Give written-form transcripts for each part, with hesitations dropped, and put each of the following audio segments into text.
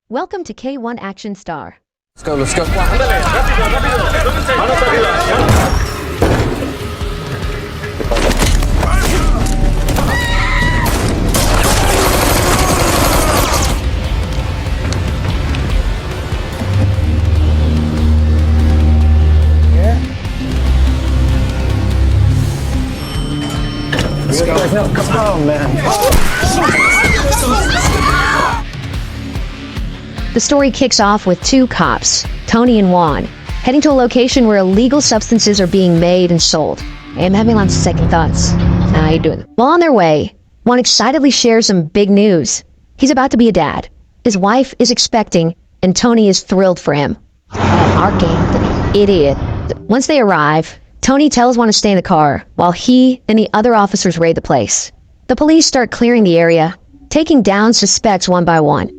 Welcome to K1 Action Star. Let's go, let's go. Let's go. Come on, man. The story kicks off with two cops, Tony and Juan, heading to a location where illegal substances are being made and sold. I'm having lots of second thoughts. How you doing? While on their way, Juan excitedly shares some big news. He's about to be a dad. His wife is expecting, and Tony is thrilled for him. Our game, the idiot. Once they arrive, Tony tells Juan to stay in the car, while he and the other officers raid the place. The police start clearing the area, taking down suspects one by one.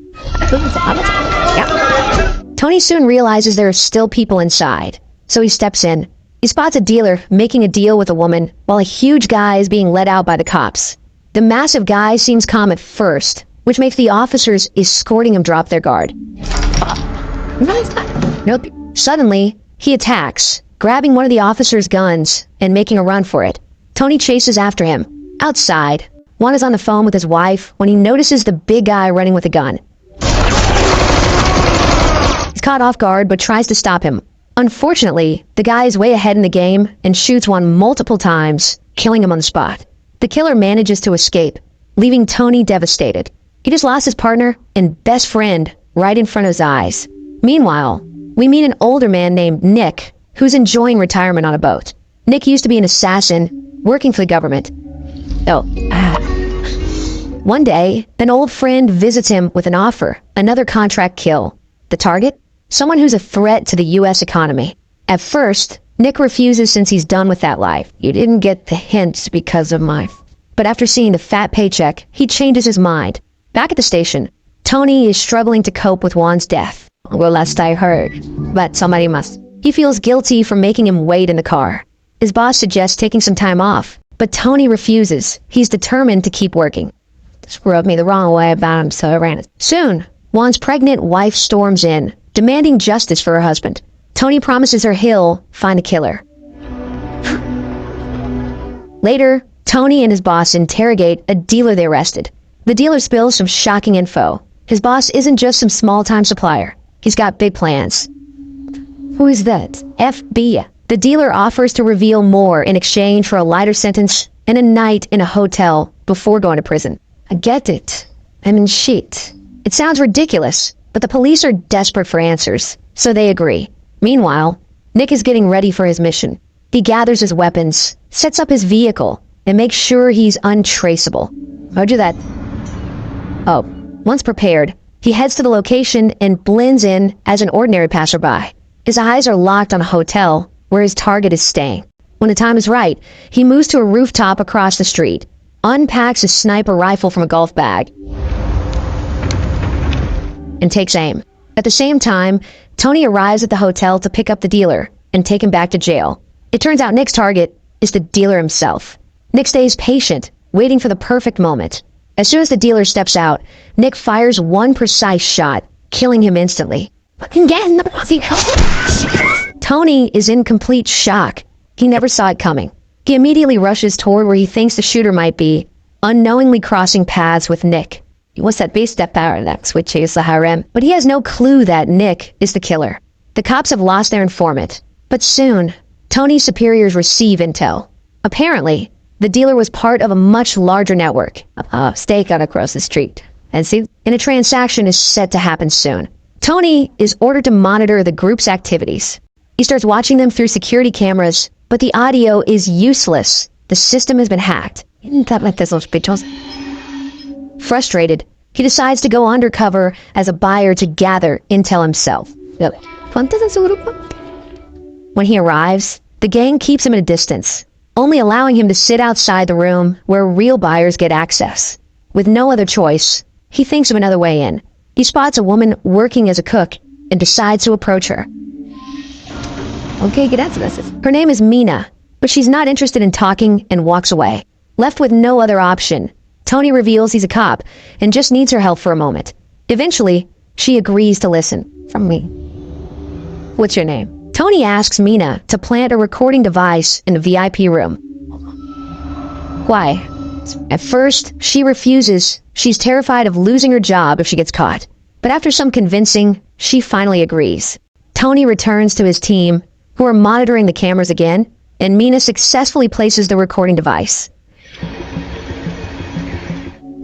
Tony soon realizes there are still people inside, so he steps in. He spots a dealer making a deal with a woman, while a huge guy is being led out by the cops. The massive guy seems calm at first, which makes the officers escorting him drop their guard. Nope. Suddenly, he attacks, grabbing one of the officers' guns and making a run for it. Tony chases after him. Outside, Juan is on the phone with his wife when he notices the big guy running with a gun. He's caught off guard but tries to stop him. Unfortunately, the guy is way ahead in the game and shoots Juan multiple times, killing him on the spot. The killer manages to escape, leaving Tony devastated. He just lost his partner and best friend right in front of his eyes. Meanwhile, we meet an older man named Nick, who's enjoying retirement on a boat. Nick used to be an assassin, working for the government. One day, an old friend visits him with an offer, another contract kill. The target? Someone who's a threat to the U.S. economy. At first, Nick refuses since he's done with that life. You didn't get the hints because of my... But after seeing the fat paycheck, he changes his mind. Back at the station, Tony is struggling to cope with Juan's death. Well, last I heard, but somebody must. He feels guilty for making him wait in the car. His boss suggests taking some time off, but Tony refuses. He's determined to keep working. This rubbed me the wrong way about him, so I ran it. Soon, Juan's pregnant wife storms in, demanding justice for her husband. Tony promises her he'll find the killer. Later, Tony and his boss interrogate a dealer they arrested. The dealer spills some shocking info. His boss isn't just some small-time supplier. He's got big plans. Who is that? FB. The dealer offers to reveal more in exchange for a lighter sentence and a night in a hotel before going to prison. I get it. I mean, shit. It sounds ridiculous, but the police are desperate for answers, so they agree. Meanwhile, Nick is getting ready for his mission. He gathers his weapons, sets up his vehicle, and makes sure he's untraceable. Roger that. Once prepared, he heads to the location and blends in as an ordinary passerby. His eyes are locked on a hotel where his target is staying. When the time is right, he moves to a rooftop across the street, unpacks a sniper rifle from a golf bag, and takes aim. At the same time, Tony arrives at the hotel to pick up the dealer and take him back to jail. It turns out Nick's target is the dealer himself. Nick stays patient, waiting for the perfect moment. As soon as the dealer steps out, Nick fires one precise shot, killing him instantly. Tony is in complete shock. He never saw it coming. He immediately rushes toward where he thinks the shooter might be, unknowingly crossing paths with Nick. What's that base step power next, which is the harem? But he has no clue that Nick is the killer. The cops have lost their informant. But soon, Tony's superiors receive intel. Apparently, the dealer was part of a much larger network. A stakeout across the street. And a transaction is set to happen soon. Tony is ordered to monitor the group's activities. He starts watching them through security cameras, but the audio is useless. The system has been hacked. Frustrated, he decides to go undercover as a buyer to gather intel himself. When he arrives, the gang keeps him at a distance, only allowing him to sit outside the room where real buyers get access. With no other choice, he thinks of another way in. He spots a woman working as a cook and decides to approach her. Her name is Mina, but she's not interested in talking and walks away. Left with no other option, Tony reveals he's a cop and just needs her help for a moment. Eventually, She agrees to listen. From me. What's your name? Tony asks Mina to plant a recording device in the VIP room. Why? At first, she refuses. She's terrified of losing her job if she gets caught. But after some convincing, she finally agrees. Tony returns to his team, who are monitoring the cameras again, and Mina successfully places the recording device.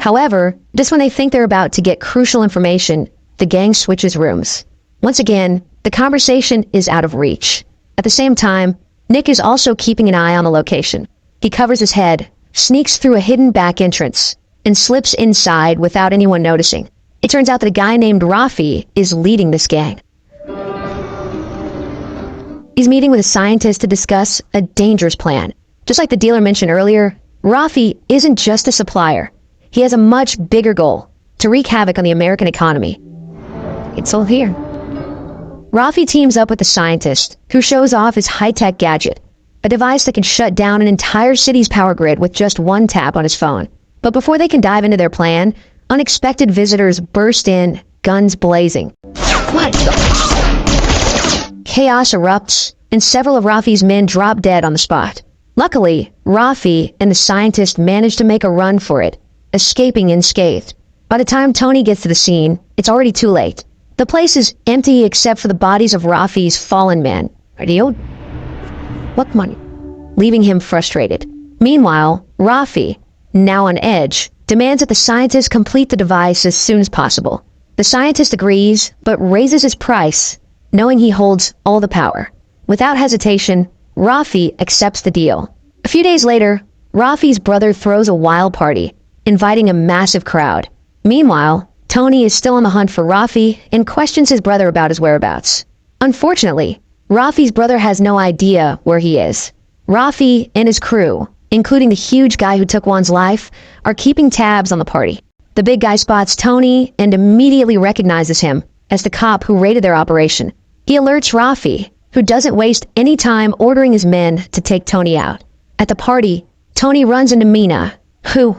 However, just when they think they're about to get crucial information, the gang switches rooms. Once again, the conversation is out of reach. At the same time, Nick is also keeping an eye on the location. He covers his head, sneaks through a hidden back entrance, and slips inside without anyone noticing. It turns out that a guy named Rafi is leading this gang. He's meeting with a scientist to discuss a dangerous plan. Just like the dealer mentioned earlier, Rafi isn't just a supplier. He has a much bigger goal, to wreak havoc on the American economy. It's all here. Rafi teams up with the scientist, who shows off his high-tech gadget, a device that can shut down an entire city's power grid with just one tap on his phone. But before they can dive into their plan, unexpected visitors burst in, guns blazing. What the? Chaos erupts, and several of Rafi's men drop dead on the spot. Luckily, Rafi and the scientist manage to make a run for it, escaping unscathed. By the time Tony gets to the scene, it's already too late. The place is empty except for the bodies of Rafi's fallen men. What money? Leaving him frustrated. Meanwhile, Rafi, now on edge, demands that the scientist complete the device as soon as possible. The scientist agrees, but raises his price, knowing he holds all the power. Without hesitation, Rafi accepts the deal. A few days later, Rafi's brother throws a wild party, inviting a massive crowd. Meanwhile, Tony is still on the hunt for Rafi and questions his brother about his whereabouts. Unfortunately, Rafi's brother has no idea where he is. Rafi and his crew, including the huge guy who took Juan's life, are keeping tabs on the party. The big guy spots Tony and immediately recognizes him as the cop who raided their operation. He alerts Rafi, who doesn't waste any time ordering his men to take Tony out. At the party, Tony runs into Mina, who,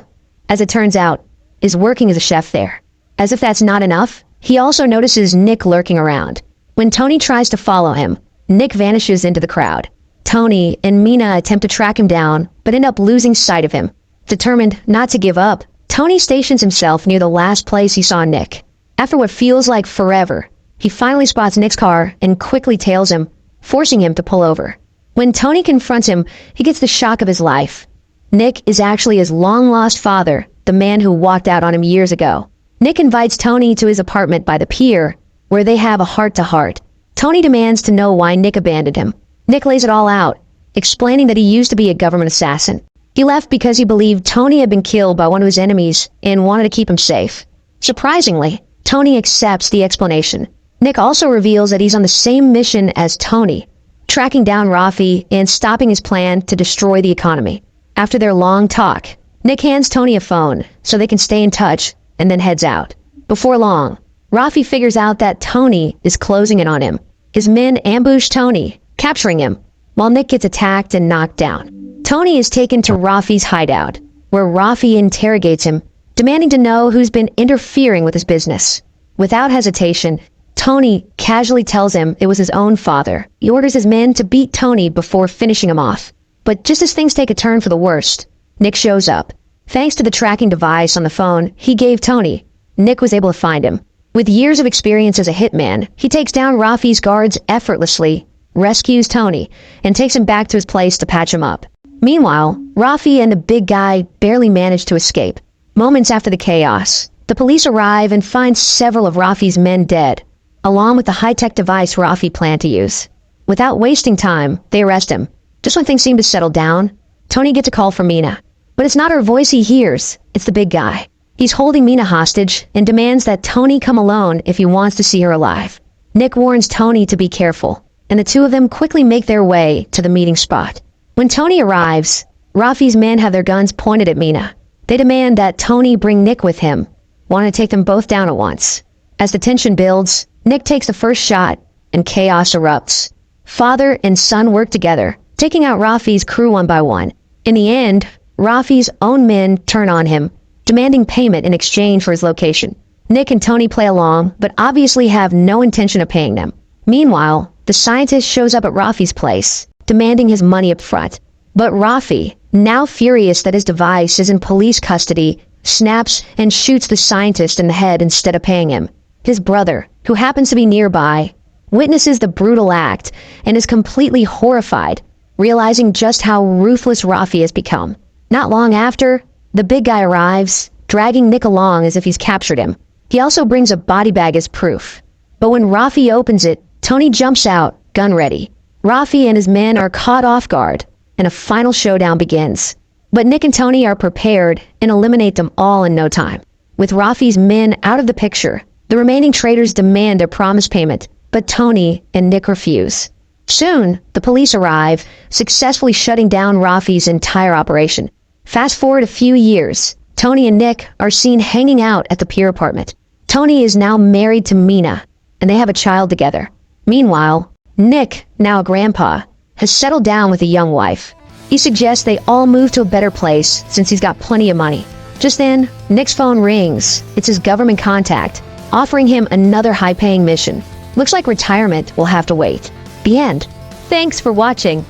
as it turns out, is working as a chef there. As if that's not enough, he also notices Nick lurking around. When Tony tries to follow him, Nick vanishes into the crowd. Tony and Mina attempt to track him down, but end up losing sight of him. Determined not to give up, Tony stations himself near the last place he saw Nick. After what feels like forever, he finally spots Nick's car and quickly tails him, forcing him to pull over. When Tony confronts him, he gets the shock of his life. Nick is actually his long-lost father, the man who walked out on him years ago. Nick invites Tony to his apartment by the pier, where they have a heart-to-heart. Tony demands to know why Nick abandoned him. Nick lays it all out, explaining that he used to be a government assassin. He left because he believed Tony had been killed by one of his enemies and wanted to keep him safe. Surprisingly, Tony accepts the explanation. Nick also reveals that he's on the same mission as Tony, tracking down Rafi and stopping his plan to destroy the economy. After their long talk, Nick hands Tony a phone so they can stay in touch and then heads out. Before long, Rafi figures out that Tony is closing in on him. His men ambush Tony, capturing him, while Nick gets attacked and knocked down. Tony is taken to Rafi's hideout, where Rafi interrogates him, demanding to know who's been interfering with his business. Without hesitation, Tony casually tells him it was his own father. He orders his men to beat Tony before finishing him off. But just as things take a turn for the worst, Nick shows up. Thanks to the tracking device on the phone he gave Tony, Nick was able to find him. With years of experience as a hitman, he takes down Rafi's guards effortlessly, rescues Tony, and takes him back to his place to patch him up. Meanwhile, Rafi and the big guy barely manage to escape. Moments after the chaos, the police arrive and find several of Rafi's men dead, along with the high-tech device Rafi planned to use. Without wasting time, they arrest him. Just when things seem to settle down, Tony gets a call from Mina. But it's not her voice he hears, it's the big guy. He's holding Mina hostage and demands that Tony come alone if he wants to see her alive. Nick warns Tony to be careful, and the two of them quickly make their way to the meeting spot. When Tony arrives, Rafi's men have their guns pointed at Mina. They demand that Tony bring Nick with him, wanting to take them both down at once. As the tension builds, Nick takes the first shot, and chaos erupts. Father and son work together, taking out Rafi's crew one by one. In the end, Rafi's own men turn on him, demanding payment in exchange for his location. Nick and Tony play along, but obviously have no intention of paying them. Meanwhile, the scientist shows up at Rafi's place, demanding his money up front. But Rafi, now furious that his device is in police custody, snaps and shoots the scientist in the head instead of paying him. His brother, who happens to be nearby, witnesses the brutal act and is completely horrified, realizing just how ruthless Rafi has become. Not long after, the big guy arrives, dragging Nick along as if he's captured him. He also brings a body bag as proof. But when Rafi opens it, Tony jumps out, gun ready. Rafi and his men are caught off guard, and a final showdown begins. But Nick and Tony are prepared and eliminate them all in no time. With Rafi's men out of the picture, the remaining traitors demand a promise payment, but Tony and Nick refuse. Soon, the police arrive, successfully shutting down Rafi's entire operation. Fast forward a few years, Tony and Nick are seen hanging out at the pier apartment. Tony is now married to Mina, and they have a child together. Meanwhile, Nick, now a grandpa, has settled down with a young wife. He suggests they all move to a better place since he's got plenty of money. Just then, Nick's phone rings. It's his government contact, offering him another high-paying mission. Looks like retirement will have to wait. The end. Thanks for watching.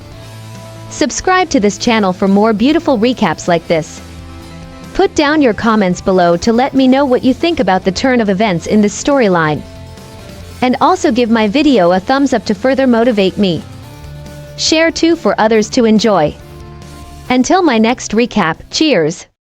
Subscribe to this channel for more beautiful recaps like this. Put down your comments below to let me know what you think about the turn of events in this storyline. And also give my video a thumbs up to further motivate me. Share too for others to enjoy. Until my next recap, cheers!